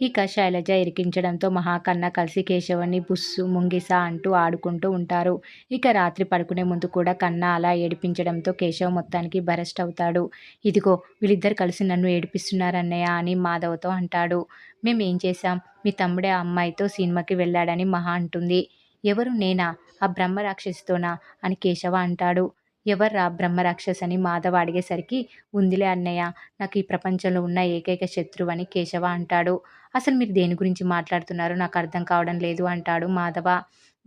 ఇక శైలజ ఇరికించడంతో మహాకన్న కలిసి కేశవని బుస్సు ముంగిస అంటూ ఆడుకుంటూ ఉంటారు. ఇక రాత్రి పడుకునే ముందు కూడా కన్న అలా ఏడిపించడంతో కేశవ మొత్తానికి బరస్ట్ అవుతాడు. ఇదిగో వీళ్ళిద్దరు కలిసి నన్ను ఏడిపిస్తున్నారన్నయ్య అని మాధవతో అంటాడు. మేమేం చేశాం, మీ తమ్ముడే ఆ అమ్మాయితో సినిమాకి వెళ్ళాడని మహా అంటుంది. ఎవరు, నేనా? ఆ బ్రహ్మరాక్షసితోనా అని కేశవ అంటాడు. ఎవర్రా బ్రహ్మరాక్షస్ అని మాధవ అడిగేసరికి, ఉందిలే అన్నయ్య, నాకు ఈ ప్రపంచంలో ఉన్న ఏకైక శత్రువు అని కేశవ అంటాడు. అసలు మీరు దేని గురించి మాట్లాడుతున్నారో నాకు అర్థం కావడం లేదు అంటాడు మాధవ.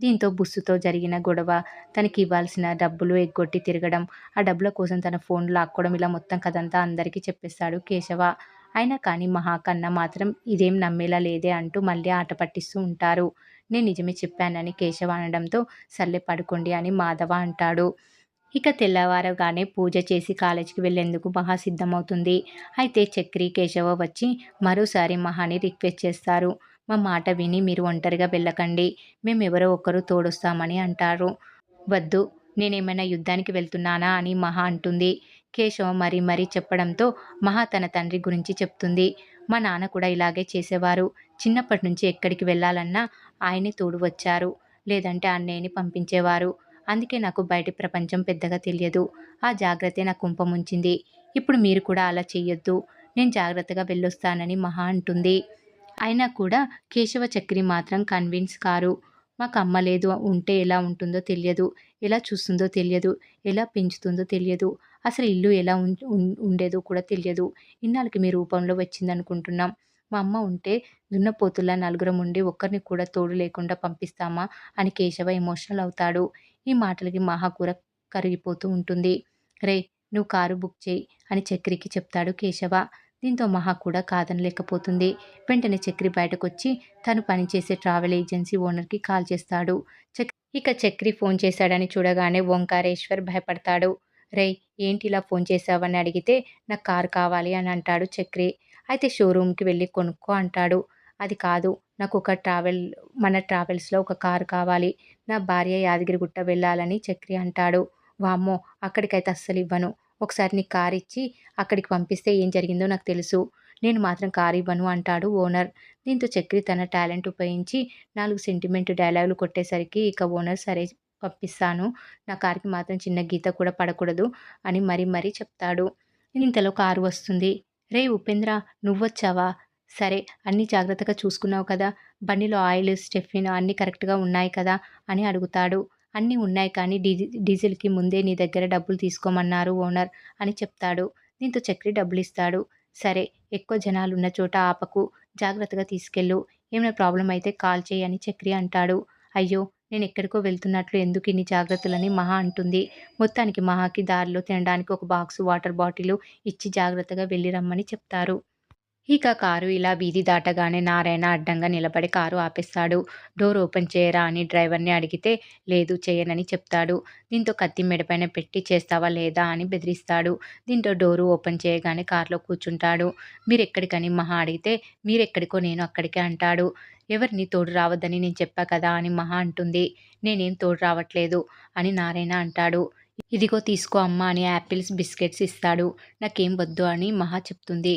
దీంతో బుస్సుతో జరిగిన గొడవ, తనకి ఇవ్వాల్సిన డబ్బులు ఎగ్గొట్టి తిరగడం, ఆ డబ్బుల కోసం తన ఫోన్ లాక్కోవడం, ఇలా మొత్తం కథంతా అందరికీ చెప్పేస్తాడు కేశవ. అయినా కానీ మహాకన్న మాత్రం ఇదేం నమ్మేలా లేదే అంటూ మళ్ళీ ఆట పట్టిస్తూ ఉంటారు. నేను నిజమే చెప్పానని కేశవ అనడంతో, సర్లే పడుకోండి అని మాధవ అంటాడు. ఇక తెల్లవారగానే పూజ చేసి కాలేజీకి వెళ్లేందుకు మహా సిద్ధమవుతుంది. అయితే చక్రి, కేశవ వచ్చి మరోసారి మహాని రిక్వెస్ట్ చేస్తారు. మా మాట విని మీరు ఒంటరిగా వెళ్ళకండి, మేమెవరో ఒకరు తోడొస్తామని అంటారు. వద్దు, నేనేమైనా యుద్ధానికి వెళ్తున్నానా అని మహా అంటుంది. కేశవ మరీ మరీ చెప్పడంతో మహా తన తండ్రి గురించి చెప్తుంది. మా నాన్న కూడా ఇలాగే చేసేవారు. చిన్నప్పటి నుంచి ఎక్కడికి వెళ్ళాలన్నా ఆయనే తోడు వచ్చారు, లేదంటే అన్నయ్యని పంపించేవారు. అందుకే నాకు బయటి ప్రపంచం పెద్దగా తెలియదు. ఆ జాగ్రత్తే నా కుంప ముంచింది. ఇప్పుడు మీరు కూడా అలా చెయ్యొద్దు, నేను జాగ్రత్తగా వెళ్ళొస్తానని మహా అంటుంది. అయినా కూడా కేశవ, చక్రి మాత్రం కన్విన్స్ కారు. మాకు అమ్మ లేదు, ఉంటే ఎలా ఉంటుందో తెలియదు, ఎలా చూస్తుందో తెలియదు, ఎలా పెంచుతుందో తెలియదు, అసలు ఇల్లు ఎలా ఉండేదో కూడా తెలియదు. ఇన్నాళ్ళకి మీ రూపంలో వచ్చిందనుకుంటున్నాం. మా అమ్మ ఉంటే దున్నపోతుల్లా నలుగురం ఉండి ఒక్కరిని కూడా తోడు లేకుండా పంపిస్తామా అని కేశవ ఎమోషనల్ అవుతాడు. ఈ మాటలకి మహాకూర కరిగిపోతూ ఉంటుంది. రేయ్, నువ్వు కారు బుక్ చేయి అని చక్రికి చెప్తాడు కేశవ. దీంతో మహా కూడా కాదనలేకపోతుంది. వెంటనే చక్రి బయటకొచ్చి తను పనిచేసే ట్రావెల్ ఏజెన్సీ ఓనర్కి కాల్ చేస్తాడు. ఇక చక్రి ఫోన్ చేశాడని చూడగానే ఓంకారేశ్వర్ భయపడతాడు. రేయ్, ఏంటి ఇలా ఫోన్ చేశావని అడిగితే, నాకు కారు కావాలి అని అంటాడు చక్రి. అయితే షోరూమ్కి వెళ్ళి కొనుక్కో అంటాడు. అది కాదు, నాకు మన ట్రావెల్స్లో ఒక కారు కావాలి, నా భార్య యాదగిరిగుట్ట వెళ్ళాలని చక్రి అంటాడు. వామ్మో, అక్కడికైతే అస్సలు ఇవ్వను. ఒకసారి నీ కారు ఇచ్చి అక్కడికి పంపిస్తే ఏం జరిగిందో నాకు తెలుసు, నేను మాత్రం కారు ఇవ్వను అంటాడు ఓనర్. దీంతో చక్రి తన టాలెంట్ ఉపయోగించి 4 సెంటిమెంట్ డైలాగులు కొట్టేసరికి ఇక ఓనర్ సరే పంపిస్తాను, నా కారుకి మాత్రం చిన్న గీత కూడా పడకూడదు అని మరీ చెప్తాడు. ఇంతలో కారు వస్తుంది. రేయ్ ఉపేంద్ర, నువ్వొచ్చావా? సరే, అన్నీ జాగ్రత్తగా చూసుకున్నావు కదా, బండిలో ఆయిల్, స్టెఫిన్ అన్నీ కరెక్ట్గా ఉన్నాయి కదా అని అడుగుతాడు. అన్నీ ఉన్నాయి కానీ డీజిల్కి ముందే నీ దగ్గర డబ్బులు తీసుకోమన్నారు ఓనర్ అని చెప్తాడు. దీంతో చక్రి డబ్బులిస్తాడు. సరే, ఎక్కువ జనాలున్న చోట ఆపకు, జాగ్రత్తగా తీసుకెళ్ళు, ఏమైనా ప్రాబ్లం అయితే కాల్ చేయి అని చక్రి అంటాడు. అయ్యో, నేను ఎక్కడికో వెళ్తున్నట్లు ఎందుకు ఇన్ని జాగ్రత్తలని మహా అంటుంది. మొత్తానికి మహాకి దారిలో తినడానికి ఒక బాక్సు, వాటర్ బాటిలు ఇచ్చి జాగ్రత్తగా వెళ్ళి రమ్మని చెప్తారు. ఇక కారు ఇలా వీధి దాటగానే నారాయణ అడ్డంగా నిలబడి కారు ఆపేస్తాడు. డోర్ ఓపెన్ చేయరా అని డ్రైవర్ని అడిగితే, లేదు చేయనని చెప్తాడు. దీంతో కత్తి మెడపైన పెట్టి, చేస్తావా లేదా అని బెదిరిస్తాడు. దీంతో డోరు ఓపెన్ చేయగానే కారులో కూర్చుంటాడు. మీరెక్కడికని మహా అడిగితే, మీరెక్కడికో నేను అక్కడికే అంటాడు. ఎవరిని తోడు రావద్దని నేను చెప్పా కదా అని మహా అంటుంది. నేనేం తోడు రావట్లేదు అని నారాయణ అంటాడు. ఇదిగో తీసుకో అమ్మా అని యాపిల్స్, బిస్కెట్స్ ఇస్తాడు. నాకేం వద్దు అని మహా చెప్తుంది.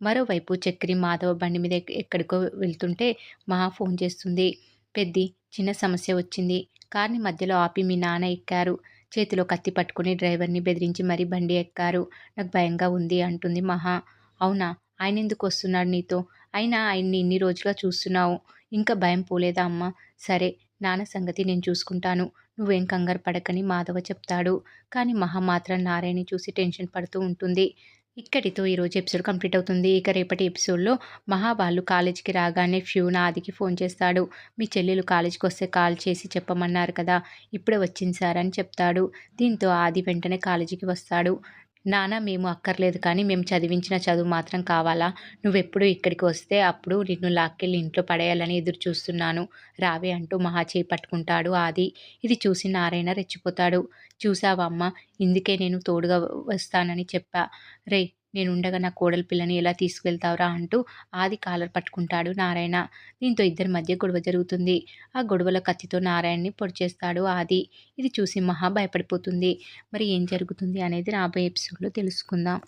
మరోవైపు చక్రి మాధవ బండి మీద ఎక్కడికో వెళ్తుంటే మహా ఫోన్ చేస్తుంది. పెద్ది, చిన్న సమస్య వచ్చింది, కార్ని మధ్యలో ఆపి మీ నాన్న ఎక్కారు, చేతిలో కత్తి పట్టుకుని డ్రైవర్ని బెదిరించి మరీ బండి ఎక్కారు, నాకు భయంగా ఉంది అంటుంది మహా. అవునా, ఆయన ఎందుకు వస్తున్నాడు నీతో? అయినా ఆయన్ని ఇన్ని రోజులుగా చూస్తున్నావు, ఇంకా భయం పోలేదా అమ్మా? సరే, నాన్న సంగతి నేను చూసుకుంటాను, నువ్వేం కంగారు పడకని మాధవ చెప్తాడు. కానీ మహా మాత్రం నారాయణని చూసి టెన్షన్ పడుతూ ఉంటుంది. ఇక్కడితో ఈరోజు ఎపిసోడ్ కంప్లీట్ అవుతుంది. ఇక రేపటి ఎపిసోడ్లో మహా వాళ్ళు కాలేజీకి రాగానే ఫ్యూన్ ఆదికి ఫోన్ చేస్తాడు. మీ చెల్లెలు కాలేజీకి వస్తే కాల్ చేసి చెప్పమన్నారు కదా, ఇప్పుడే వచ్చింది సార్ అని చెప్తాడు. దీంతో ఆది వెంటనే కాలేజీకి వస్తాడు. నాన్న, మేము అక్కర్లేదు కానీ మేము చదివించిన చదువు మాత్రం కావాలా? నువ్వెప్పుడు ఇక్కడికి వస్తే అప్పుడు నిన్ను లాక్కెళ్ళి ఇంట్లో పడేయాలని ఎదురు చూస్తున్నాను, రావే అంటూ మహా చేయి పట్టుకుంటాడు ఆది. ఇది చూసి నారాయణ రెచ్చిపోతాడు. చూసావా అమ్మ, ఇందుకే నేను తోడుగా వస్తానని చెప్పా. రేయ్, నేనుండగా నా కోడలి పిల్లని ఎలా తీసుకువెళ్తావురా అంటూ ఆది కాలర్ పట్టుకుంటాడు నారాయణ. దీంతో ఇద్దరి మధ్య గొడవ జరుగుతుంది. ఆ గొడవల కత్తితో నారాయణని పొడిచేస్తాడు ఆది. ఇది చూసి మహా భయపడిపోతుంది. మరి ఏం జరుగుతుంది అనేది రాబోయే ఎపిసోడ్లో తెలుసుకుందాం.